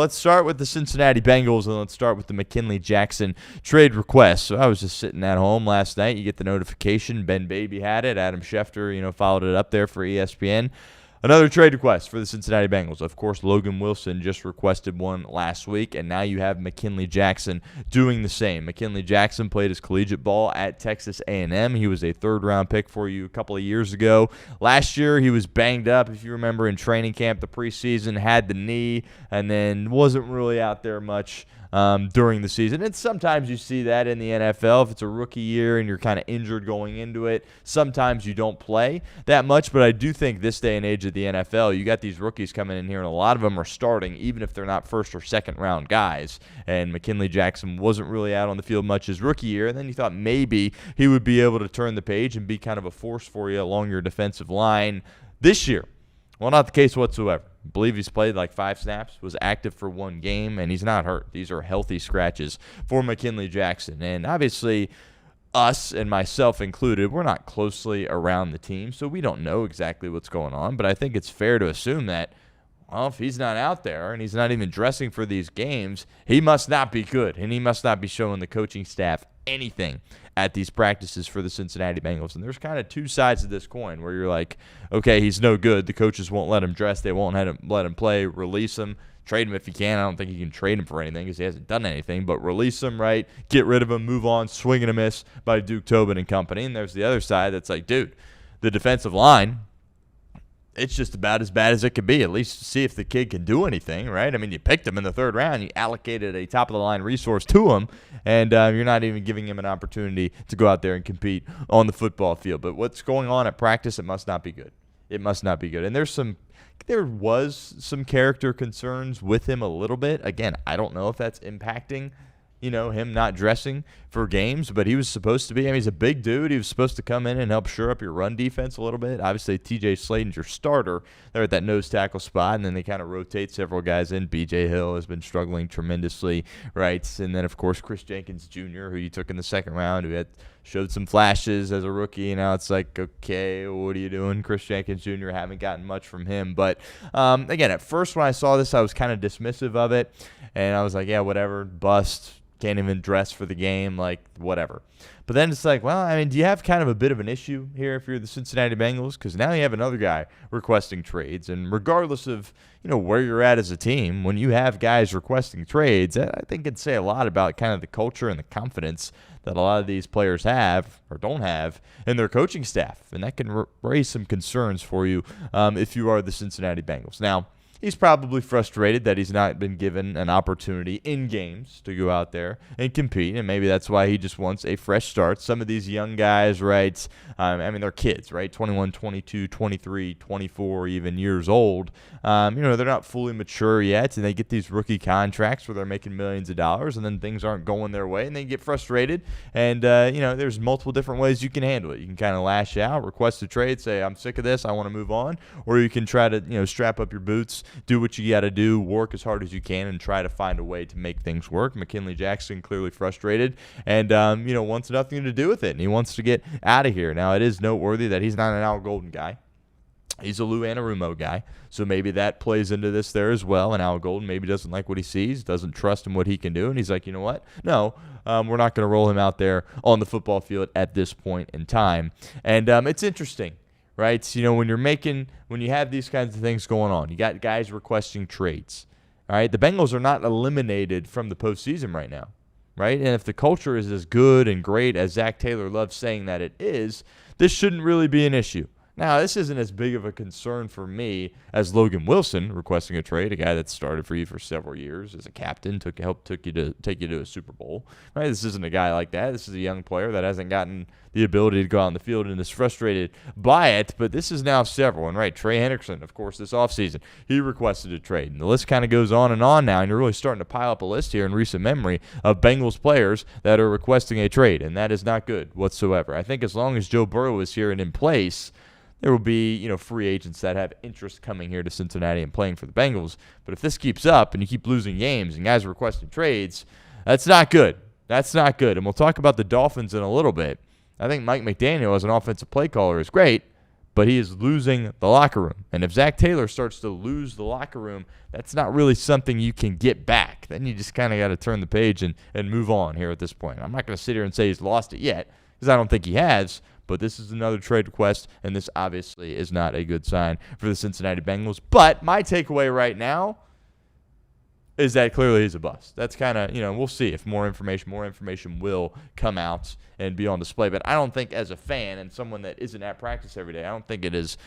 Let's start with the Cincinnati Bengals, and let's start with the McKinley Jackson trade request. So I was just sitting at home last night. You get the notification. Ben Baby had it. Adam Schefter, followed it up there for ESPN. Another trade request for the Cincinnati Bengals. Of course, Logan Wilson just requested one last week, and now you have McKinley Jackson doing the same. McKinley Jackson played his collegiate ball at Texas A&M. He was a third-round pick for you a couple of years ago. Last year, he was banged up, if you remember, in training camp, the preseason, had the knee, and then wasn't really out there much during the season. And sometimes you see that in the NFL. If it's a rookie year and you're kind of injured going into it, sometimes you don't play that much. But I do think this day and age of the NFL, you got these rookies coming in here, and a lot of them are starting, even if they're not first or second round guys. And McKinley Jackson wasn't really out on the field much his rookie year. And then you thought maybe he would be able to turn the page and be kind of a force for you along your defensive line this year. Well, not the case whatsoever. I believe he's played like 5 snaps, was active for 1 game, and he's not hurt. These are healthy scratches for McKinley Jackson. And obviously, us and myself included, we're not closely around the team, so we don't know exactly what's going on. But I think it's fair to assume that, well, if he's not out there and he's not even dressing for these games, he must not be good, and he must not be showing the coaching staff anything at these practices for the Cincinnati Bengals. And there's kind of 2 sides of this coin where you're like, okay, he's no good. The coaches won't let him dress. They won't let him play. Release him. Trade him if you can. I don't think you can trade him for anything because he hasn't done anything. But release him, right? Get rid of him. Move on. Swing and a miss by Duke Tobin and company. And there's the other side that's like, dude, the defensive line, it's just about as bad as it could be. At least see if the kid can do anything, right? I mean, you picked him in the 3rd round. You allocated a top-of-the-line resource to him, and you're not even giving him an opportunity to go out there and compete on the football field. But what's going on at practice, it must not be good. It must not be good. And there was some character concerns with him a little bit. Again, I don't know if that's impacting him not dressing for games, but he was supposed to be. I mean, he's a big dude. He was supposed to come in and help shore up your run defense a little bit. Obviously, TJ Slaton's your starter. They're at that nose tackle spot, and then they kind of rotate several guys in. BJ Hill has been struggling tremendously, right? And then, of course, Chris Jenkins Jr., who you took in the 2nd round, who showed some flashes as a rookie. Now it's like, okay, what are you doing? Chris Jenkins Jr., haven't gotten much from him. But, again, at first when I saw this, I was kind of dismissive of it, and I was like, yeah, whatever, bust. Can't even dress for the game, like, whatever. But then it's like, well, I mean, do you have kind of a bit of an issue here if you're the Cincinnati Bengals? Because now you have another guy requesting trades. And regardless of, where you're at as a team, when you have guys requesting trades, I think it'd say a lot about kind of the culture and the confidence that a lot of these players have or don't have in their coaching staff. And that can raise some concerns for you if you are the Cincinnati Bengals. Now, he's probably frustrated that he's not been given an opportunity in games to go out there and compete, and maybe that's why he just wants a fresh start. Some of these young guys, right, they're kids, right, 21, 22, 23, 24 even years old. They're not fully mature yet, and they get these rookie contracts where they're making millions of dollars, and then things aren't going their way, and they get frustrated. And, there's multiple different ways you can handle it. You can kind of lash out, request a trade, say, I'm sick of this, I want to move on, or you can try to, strap up your boots, do what you got to do, work as hard as you can, and try to find a way to make things work. McKinley Jackson clearly frustrated and, wants nothing to do with it, and he wants to get out of here. Now, it is noteworthy that he's not an Al Golden guy. He's a Lou Anarumo guy, so maybe that plays into this there as well. And Al Golden maybe doesn't like what he sees, doesn't trust in what he can do, and he's like, you know what? No, we're not going to roll him out there on the football field at this point in time. And it's interesting. Right, when you have these kinds of things going on, you got guys requesting trades. All right, the Bengals are not eliminated from the postseason right now, right? And if the culture is as good and great as Zach Taylor loves saying that it is, this shouldn't really be an issue. Now, this isn't as big of a concern for me as Logan Wilson requesting a trade, a guy that started for you for several took you to take you to a Super Bowl. Right? This isn't a guy like that. This is a young player that hasn't gotten the ability to go out on the field and is frustrated by it. But this is now several. And right, Trey Hendrickson, of course, this offseason, he requested a trade. And the list kind of goes on now, and you're really starting to pile up a list here in recent memory of Bengals players that are requesting a trade, and that is not good whatsoever. I think as long as Joe Burrow is here and in place, there will be, free agents that have interest coming here to Cincinnati and playing for the Bengals. But if this keeps up and you keep losing games and guys are requesting trades, that's not good. That's not good. And we'll talk about the Dolphins in a little bit. I think Mike McDaniel as an offensive play caller is great, but he is losing the locker room. And if Zach Taylor starts to lose the locker room, that's not really something you can get back. Then you just kind of got to turn the page and move on here at this point. I'm not going to sit here and say he's lost it yet, because I don't think he has, but this is another trade request, and this obviously is not a good sign for the Cincinnati Bengals. But my takeaway right now is that clearly he's a bust. That's kind of, we'll see if more information will come out and be on display. But I don't think, as a fan and someone that isn't at practice every day, I don't think it is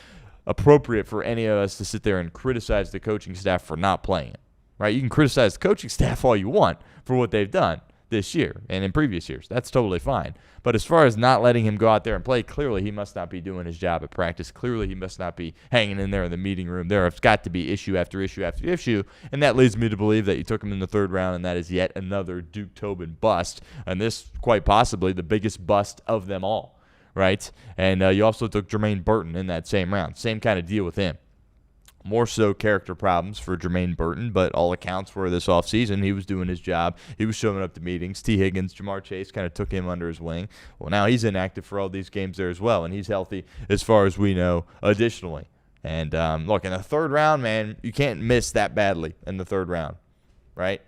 appropriate for any of us to sit there and criticize the coaching staff for not playing it, right? You can criticize the coaching staff all you want for what they've done this year and in previous years. That's totally fine. But as far as not letting him go out there and play, clearly he must not be doing his job at practice. Clearly he must not be hanging in there in the meeting room. There has got to be issue after issue after issue, and that leads me to believe that you took him in the third round, and that is yet another Duke Tobin bust, and this quite possibly the biggest bust of them all, right? And you also took Jermaine Burton in that same round. Same kind of deal with him. More so character problems for Jermaine Burton, but all accounts were this offseason he was doing his job. He was showing up to meetings. T. Higgins, Jamar Chase kind of took him under his wing. Well, now he's inactive for all these games there as well, and he's healthy as far as we know additionally. And, look, in the third round, man, you can't miss that badly in the third round, right?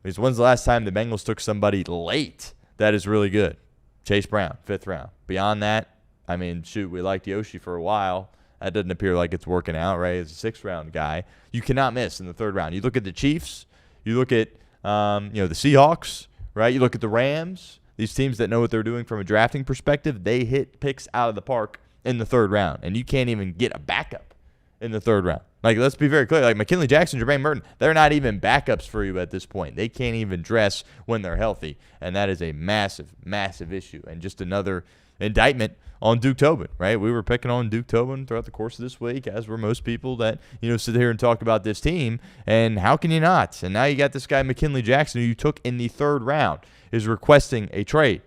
Because when's the last time the Bengals took somebody late that is really good? Chase Brown, 5th round. Beyond that, I mean, shoot, we liked Yoshi for a while. That doesn't appear like it's working out, right? As a 6th-round guy, you cannot miss in the third round. You look at the Chiefs, you look at the Seahawks, right? You look at the Rams. These teams that know what they're doing from a drafting perspective, they hit picks out of the park in the third round, and you can't even get a backup in the third round. Like, let's be very clear. Like, McKinley Jackson, Jermaine Burton, they're not even backups for you at this point. They can't even dress when they're healthy, and that is a massive, massive issue, and just another indictment on Duke Tobin, right? We were picking on Duke Tobin throughout the course of this week, as were most people that, sit here and talk about this team, and how can you not? And now you got this guy, McKinley Jackson, who you took in the third round, is requesting a trade.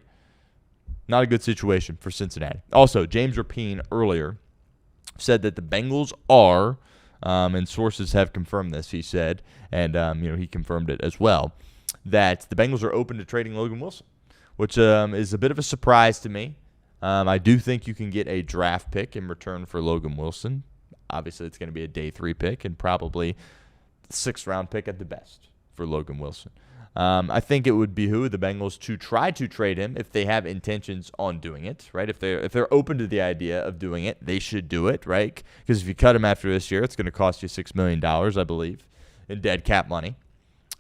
Not a good situation for Cincinnati. Also, James Rapien earlier said that the Bengals are, and sources have confirmed this, he said, and he confirmed it as well, that the Bengals are open to trading Logan Wilson, which is a bit of a surprise to me. I do think you can get a draft pick in return for Logan Wilson. Obviously, it's going to be a day 3 pick and probably 6th-round pick at the best for Logan Wilson. I think it would behoove the Bengals to try to trade him if they have intentions on doing it, right? If they're open to the idea of doing it, they should do it, right? Because if you cut him after this year, it's going to cost you $6 million, I believe, in dead cap money.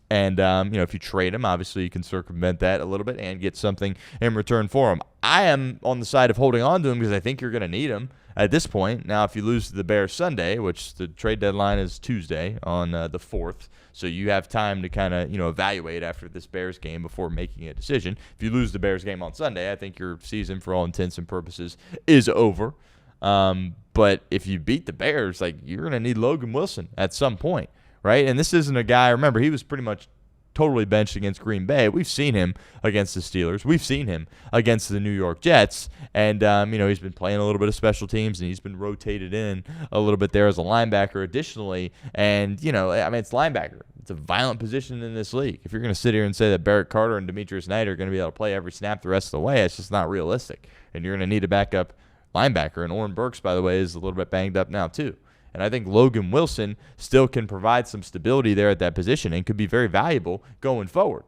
And, if you trade him, obviously you can circumvent that a little bit and get something in return for him. I am on the side of holding on to him because I think you're going to need him at this point. Now, if you lose to the Bears Sunday, which the trade deadline is Tuesday on the 4th, so you have time to kind of, evaluate after this Bears game before making a decision. If you lose the Bears game on Sunday, I think your season, for all intents and purposes, is over. But if you beat the Bears, you're going to need Logan Wilson at some point. Right? And this isn't a guy, remember, he was pretty much totally benched against Green Bay. We've seen him against the Steelers. We've seen him against the New York Jets. And, he's been playing a little bit of special teams, and he's been rotated in a little bit there as a linebacker additionally. And, it's linebacker. It's a violent position in this league. If you're going to sit here and say that Barrett Carter and Demetrius Knight are going to be able to play every snap the rest of the way, it's just not realistic. And you're going to need a backup linebacker. And Oren Burks, by the way, is a little bit banged up now too. And I think Logan Wilson still can provide some stability there at that position and could be very valuable going forward.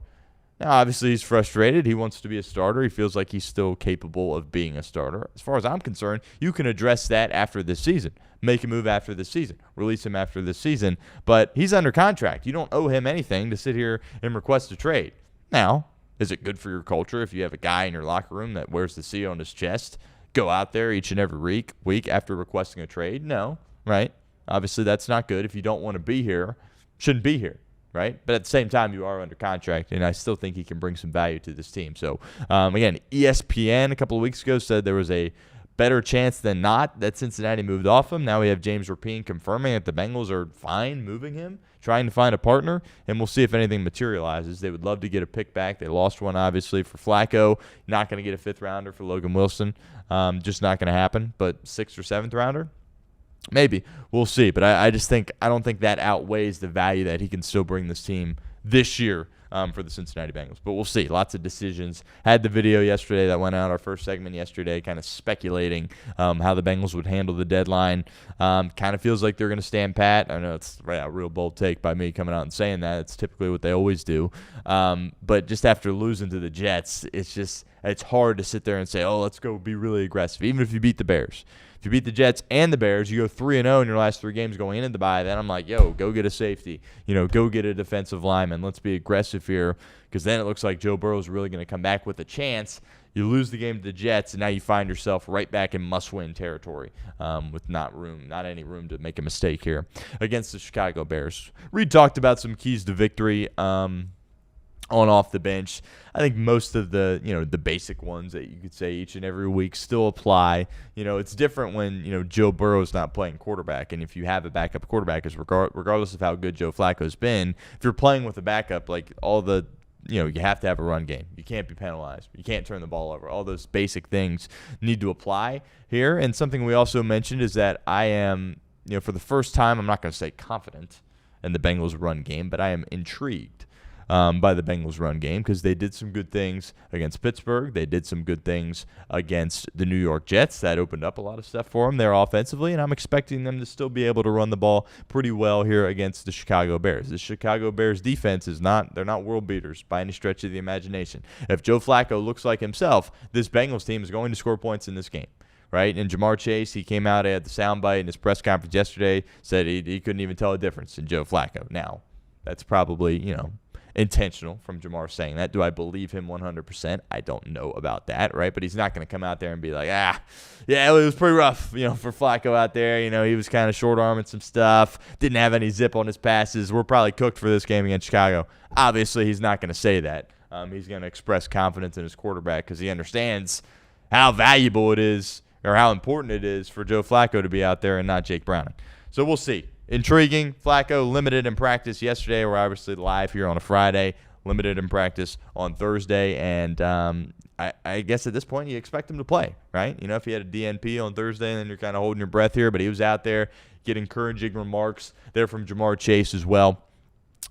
Now, obviously, he's frustrated. He wants to be a starter. He feels like he's still capable of being a starter. As far as I'm concerned, you can address that after this season. Make a move after this season. Release him after this season. But he's under contract. You don't owe him anything to sit here and request a trade. Now, is it good for your culture if you have a guy in your locker room that wears the C on his chest, go out there each and every week after requesting a trade? No. Right? Obviously, that's not good. If you don't want to be here, shouldn't be here, right? But at the same time, you are under contract, and I still think he can bring some value to this team. So, again, ESPN a couple of weeks ago said there was a better chance than not that Cincinnati moved off him. Now we have James Rapien confirming that the Bengals are fine moving him, trying to find a partner, and we'll see if anything materializes. They would love to get a pick back. They lost one, obviously, for Flacco. Not going to get a 5th rounder for Logan Wilson. Just not going to happen. But 6th or 7th rounder, Maybe. We'll see. But I don't think that outweighs the value that he can still bring this team this year for the Cincinnati Bengals. But we'll see. Lots of decisions. Had the video yesterday that went out, our first segment yesterday, kind of speculating how the Bengals would handle the deadline. Kind of feels like they're going to stand pat. I know it's a real bold take by me coming out and saying that. It's typically what they always do. But just after losing to the Jets, it's hard to sit there and say, oh, let's go be really aggressive, even if you beat the Bears. If you beat the Jets and the Bears, you go 3-0 in your last 3 games going into the bye, then I'm like, yo, go get a safety. Go get a defensive lineman. Let's be aggressive here, because then it looks like Joe Burrow is really going to come back with a chance. You lose the game to the Jets, and now you find yourself right back in must-win territory with not any room to make a mistake here against the Chicago Bears. Reed talked about some keys to victory on off the bench. I think most of the the basic ones that you could say each and every week still apply. It's different when Joe Burrow's not playing quarterback, and if you have a backup quarterback, because regardless of how good Joe Flacco's been, if you're playing with a backup, like all the you have to have a run game. You can't be penalized. You can't turn the ball over. All those basic things need to apply here. And something we also mentioned is that I am for the first time, I'm not going to say confident in the Bengals run game, but I am intrigued by the Bengals run game, because they did some good things against Pittsburgh. They did some good things against the New York Jets. That opened up a lot of stuff for them there offensively, and I'm expecting them to still be able to run the ball pretty well here against the Chicago Bears. The Chicago Bears defense they're not world beaters by any stretch of the imagination. If Joe Flacco looks like himself, this Bengals team is going to score points in this game. Right? And Jamar Chase, he came out at the soundbite in his press conference yesterday, said he couldn't even tell a difference in Joe Flacco. Now, that's probably, intentional from Jamar saying that. Do I believe him 100%? I don't know about that, right? But he's not going to come out there and be like, yeah, it was pretty rough, for Flacco out there. He was kind of short-arming some stuff, didn't have any zip on his passes. We're probably cooked for this game against Chicago. Obviously, he's not going to say that. He's going to express confidence in his quarterback, because he understands how valuable it is, or how important it is for Joe Flacco to be out there and not Jake Browning. So we'll see. Intriguing. Flacco limited in practice yesterday. We're obviously live here on a Friday. Limited in practice on Thursday. And I guess at this point you expect him to play, right? If he had a DNP on Thursday, then you're kind of holding your breath here. But he was out there, getting encouraging remarks there from Jamar Chase as well.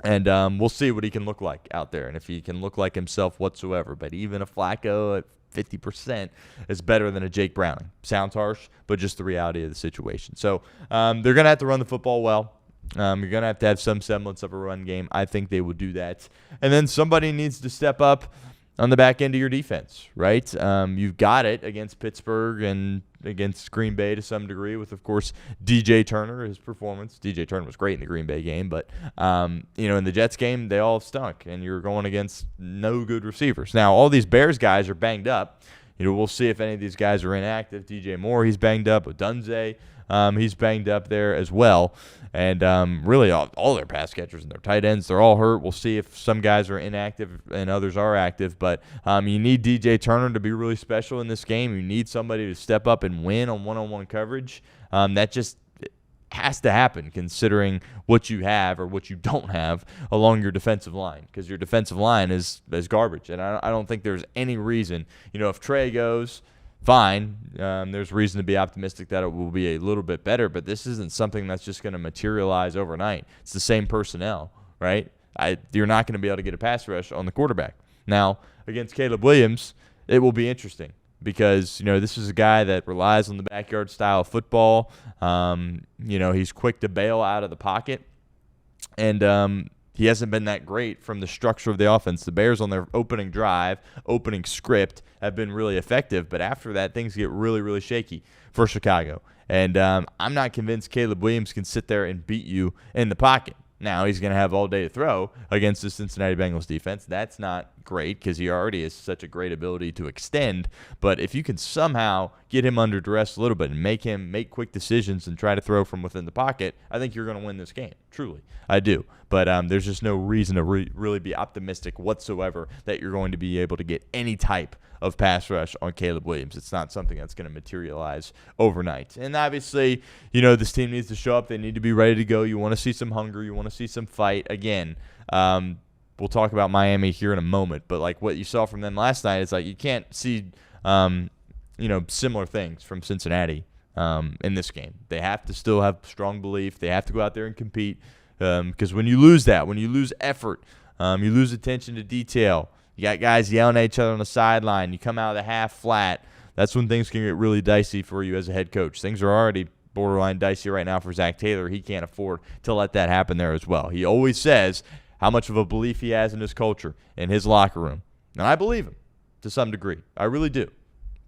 And we'll see what he can look like out there, and if he can look like himself whatsoever. But even a Flacco at 50% is better than a Jake Browning. Sounds harsh, but just the reality of the situation. So they're going to have to run the football well. You're going to have some semblance of a run game. I think they will do that. And then somebody needs to step up on the back end of your defense, right? You've got it against Pittsburgh and against Green Bay to some degree with, of course, DJ Turner, his performance. DJ Turner was great in the Green Bay game, but, in the Jets game, they all stunk, and you're going against no good receivers. Now, all these Bears guys are banged up. We'll see if any of these guys are inactive. DJ Moore, he's banged up. Odunze, he's banged up there as well. And really all their pass catchers and their tight ends, they're all hurt. We'll see if some guys are inactive and others are active. But you need DJ Turner to be really special in this game. You need somebody to step up and win on one-on-one coverage. That just has to happen considering what you have or what you don't have along your defensive line, because your defensive line is garbage. And I don't think there's any reason, if Trey goes, fine. There's reason to be optimistic that it will be a little bit better, but this isn't something that's just going to materialize overnight. It's the same personnel, right? You're not going to be able to get a pass rush on the quarterback. Now, against Caleb Williams, it will be interesting because, this is a guy that relies on the backyard style of football. He's quick to bail out of the pocket, and he hasn't been that great from the structure of the offense. The Bears on their opening drive, opening script, have been really effective, but after that, things get really, really shaky for Chicago. And I'm not convinced Caleb Williams can sit there and beat you in the pocket. Now, he's going to have all day to throw against the Cincinnati Bengals defense. That's not great because he already has such a great ability to extend. But if you can somehow get him under duress a little bit and make him make quick decisions and try to throw from within the pocket, I think you're going to win this game. Truly, I do. But there's just no reason to really be optimistic whatsoever that you're going to be able to get any type of pass rush on Caleb Williams. It's not something that's going to materialize overnight. And obviously, this team needs to show up. They need to be ready to go. You want to see some hunger. You want to see some fight. Again, we'll talk about Miami here in a moment, but like what you saw from them last night, it's like you can't see, similar things from Cincinnati in this game. They have to still have strong belief. They have to go out there and compete because when you lose that, when you lose effort, you lose attention to detail, you got guys yelling at each other on the sideline, you come out of the half flat, that's when things can get really dicey for you as a head coach. Things are already borderline dicey right now for Zach Taylor. He can't afford to let that happen there as well. He always says how much of a belief he has in his culture, in his locker room. And I believe him to some degree. I really do.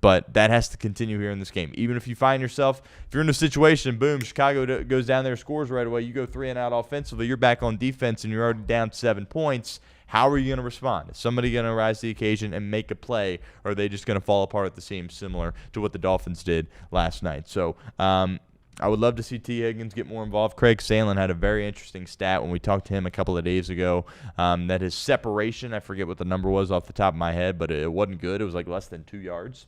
But that has to continue here in this game. Even if you find yourself, if you're in a situation, boom, Chicago goes down there, scores right away, you go 3 and out offensively, you're back on defense and you're already down 7 points, how are you going to respond? Is somebody going to rise to the occasion and make a play, or are they just going to fall apart at the seams similar to what the Dolphins did last night? So I would love to see T. Higgins get more involved. Craig Sandlin had a very interesting stat when we talked to him a couple of days ago that his separation, I forget what the number was off the top of my head, but it wasn't good. It was like less than 2 yards.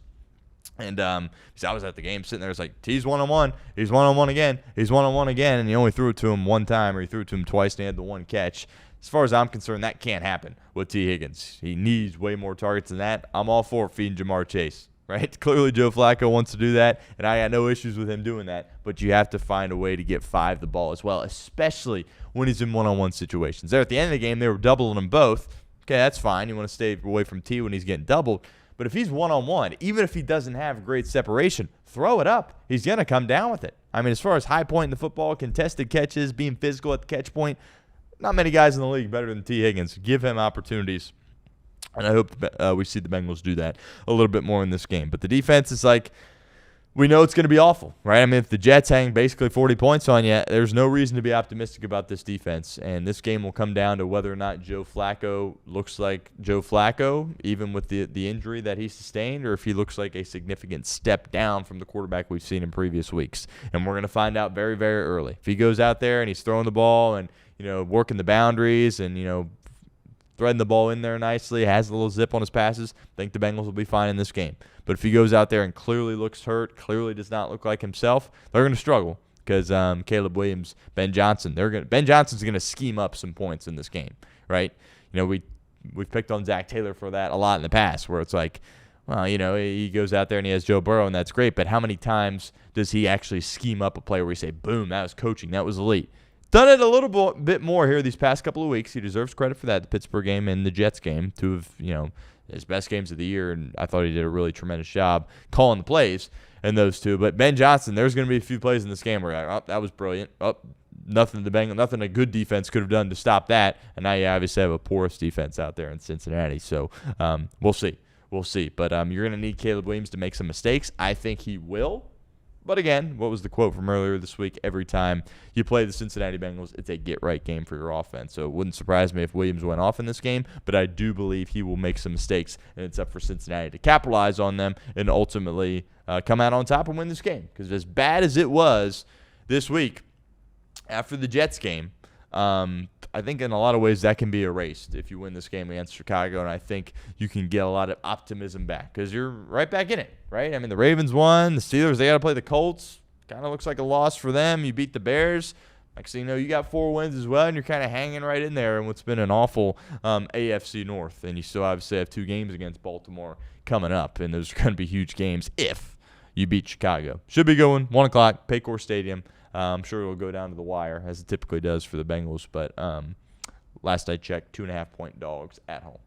And I was at the game sitting there. It's like, T's one-on-one. He's one-on-one again. He's one-on-one again. And he only threw it to him one time, or he threw it to him twice, and he had the one catch. As far as I'm concerned, that can't happen with T. Higgins. He needs way more targets than that. I'm all for feeding Jamar Chase, right? Clearly, Joe Flacco wants to do that, and I got no issues with him doing that. But you have to find a way to get 5 the ball as well, especially when he's in one-on-one situations. There at the end of the game, they were doubling them both. Okay, that's fine. You want to stay away from T when he's getting doubled. But if he's one-on-one, even if he doesn't have great separation, throw it up. He's going to come down with it. I mean, as far as high point in the football, contested catches, being physical at the catch point, not many guys in the league better than T. Higgins. Give him opportunities, and I hope we see the Bengals do that a little bit more in this game. But the defense is like, we know it's going to be awful, right? I mean, if the Jets hang basically 40 points on you, there's no reason to be optimistic about this defense. And this game will come down to whether or not Joe Flacco looks like Joe Flacco, even with the injury that he sustained, or if he looks like a significant step down from the quarterback we've seen in previous weeks. And we're going to find out very, very early. If he goes out there and he's throwing the ball and, working the boundaries and, threading the ball in there nicely, has a little zip on his passes, I think the Bengals will be fine in this game. But if he goes out there and clearly looks hurt, clearly does not look like himself, they're going to struggle because Caleb Williams, Ben Johnson's going to scheme up some points in this game, right? We've picked on Zach Taylor for that a lot in the past, where it's like, well, he goes out there and he has Joe Burrow, and that's great, but how many times does he actually scheme up a play where you say, boom, that was coaching, that was elite? Done it a little bit more here these past couple of weeks. He deserves credit for that, the Pittsburgh game and the Jets game, 2 of, his best games of the year, and I thought he did a really tremendous job calling the plays in those 2. But Ben Johnson, there's going to be a few plays in this game where you're like, oh, that was brilliant. Oh, nothing a good defense could have done to stop that, and now you obviously have a porous defense out there in Cincinnati. So we'll see. We'll see. But you're going to need Caleb Williams to make some mistakes. I think he will. But again, what was the quote from earlier this week? Every time you play the Cincinnati Bengals, it's a get-right game for your offense. So it wouldn't surprise me if Williams went off in this game, but I do believe he will make some mistakes, and it's up for Cincinnati to capitalize on them and ultimately come out on top and win this game. Because as bad as it was this week after the Jets game, I think in a lot of ways that can be erased if you win this game against Chicago, and I think you can get a lot of optimism back because you're right back in it, right? I mean, the Ravens won. The Steelers, they got to play the Colts. Kind of looks like a loss for them. You beat the Bears. Next thing you know, you got 4 wins as well, and you're kind of hanging right in there in what's been an awful AFC North. And you still obviously have 2 games against Baltimore coming up, and those are going to be huge games if you beat Chicago. Should be going 1 o'clock, Paycor Stadium. I'm sure it'll go down to the wire, as it typically does for the Bengals. But last I checked, 2.5-point dogs at home.